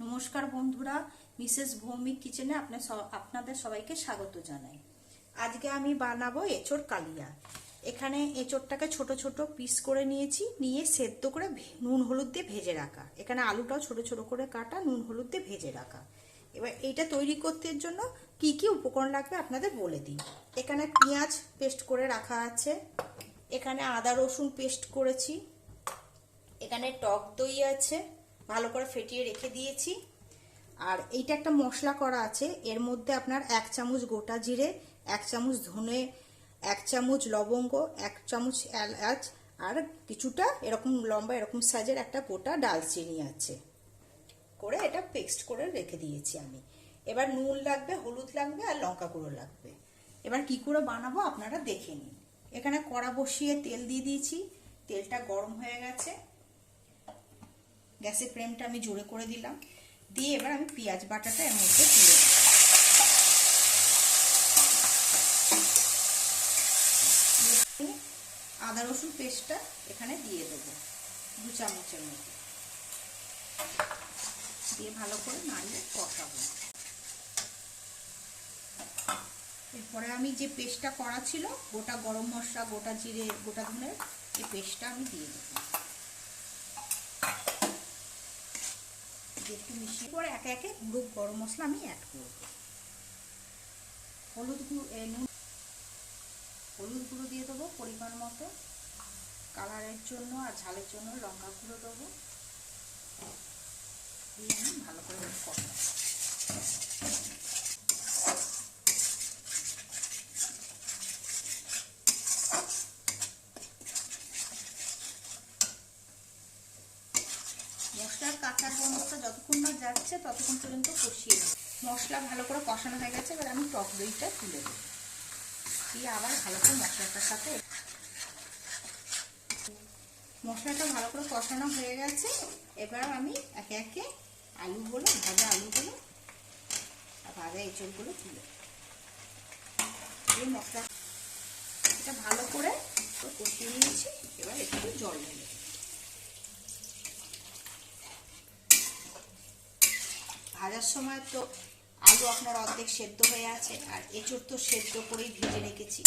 নমস্কার বন্ধুরা, মিসেস ভৌমিক কিচেনে আপনাদের সবাইকে স্বাগত জানাই। আজকে আমি বানাবো এঁচোড় কালিয়া। এখানে এঁচোড়টাকে ছোট ছোট পিস করে নিয়েছি, নিয়ে সেদ্ধ করে নুন হলুদ দিয়ে ভেজে রাখা। এখানে আলুটাও ছোট ছোট করে কাটা, নুন হলুদ দিয়ে ভেজে রাখা। এবার এইটা তৈরি করতে জন্য কি কি উপকরণ লাগবে আপনাদের বলে দিই। এখানে পেঁয়াজ পেস্ট করে রাখা আছে, এখানে আদা রসুন পেস্ট করেছি, এখানে টক দই আছে, ভালো করে ফেটিয়ে রেখে দিয়েছি। আর এইটা একটা মশলা করা আছে, এর মধ্যে আপনার 1 চামচ গোটা জিরে, 1 চামচ ধনে, 1 চামচ লবঙ্গ, 1 চামচ এলাচ, আর কিছুটা এরকম লম্বা এরকম সাইজের একটা গোটা ডালচিনি আছে করে এটা পেস্ট করে রেখে দিয়েছি আমি। এবার নুন লাগবে, হলুদ লাগবে, আর লঙ্কা গুঁড়ো লাগবে। এবার কি করে বানাবো আপনারা দেখে নিন। এখানে কড়া বসিয়ে তেল দিয়ে দিয়েছি, তেলটা গরম হয়ে গেছে। গ্যাসের ফ্লেমটা আমি জোরে করে দিলাম, দিয়ে এবার আমি পেঁয়াজ বাটাটা এর মধ্যে তুলে দেব। আদা রসুন পেস্টটা এখানে দিয়ে দেবো 2 চামচের মতো, দিয়ে ভালো করে নাড়িয়ে কষাবো। এরপরে আমি যে পেস্টটা করা ছিল, গোটা গরম মশলা, গোটা জিরে, গোটা ধনের, এই পেস্টটা আমি দিয়ে দেবো। একটু মিশিয়ে পরে একে একে গুঁড়ো গরম মশলা আমি অ্যাড করব। হলুদ গুঁড়ো দিয়ে দেবো পরিমাণ মতো, কালারের জন্য আর ঝালের জন্য লঙ্কা গুঁড়ো দেবো, দিয়ে আমি ভালো করে কষাবো। মশলার কাঁচা গন্ধটা যতক্ষণ না যাচ্ছে ততক্ষণ পর্যন্ত কষিয়ে নেব। মশলা ভালো করে কষানো হয়ে গেছে, এবার আমি টক দইটা তুলে দেবো, দিয়ে আবার ভালো করে মশলাটার সাথে মশলাটা ভালো করে কষানো হয়ে গেছে। এবার আমি একে একে ভাজা আলুগুলো আর ভাজা এঁচোড়গুলো তুলে এই মশলাটা ভালো করে কষিয়ে নিয়েছি। এবার একটু জল ঢেলে ভাজার সময় তো আলু আপনার অর্ধেক সেদ্ধ হয়ে আছে, আর এঁচোড় তো সেদ্ধ করেই ভেজে রেখেছি।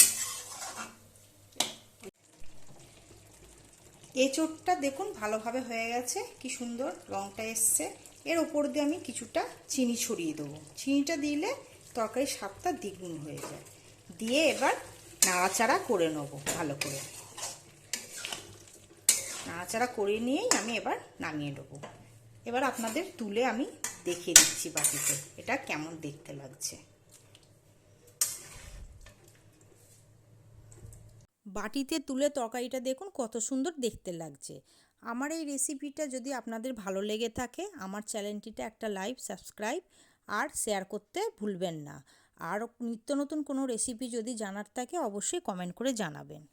এঁচোড়টা দেখুন ভালোভাবে হয়ে গেছে, কি সুন্দর রংটা এসছে। এর ওপর দিয়ে আমি কিছুটা চিনি ছড়িয়ে দেবো। চিনিটা দিলে তরকারির স্বাদটা দ্বিগুণ হয়ে যায়। দিয়ে এবার নাড়াচাড়া করে নেবো ভালো করে। নাড়াচাড়া করে নিয়েই আমি এবার নামিয়ে নেবো। এবার আপনাদের তুলে আমি দেখিয়ে দিচ্ছি বাটিতে এটা কেমন দেখতে লাগছে। বাটিতে তুলে তরকারিটা দেখুন কত সুন্দর দেখতে লাগছে। আমার এই রেসিপিটা যদি আপনাদের ভালো লেগে থাকে, আমার চ্যানেলটিতে একটা লাইক, সাবস্ক্রাইব আর শেয়ার করতে ভুলবেন না। আর নিত্য নতুন কোনো রেসিপি যদি জানার থাকে অবশ্যই কমেন্ট করে জানাবেন।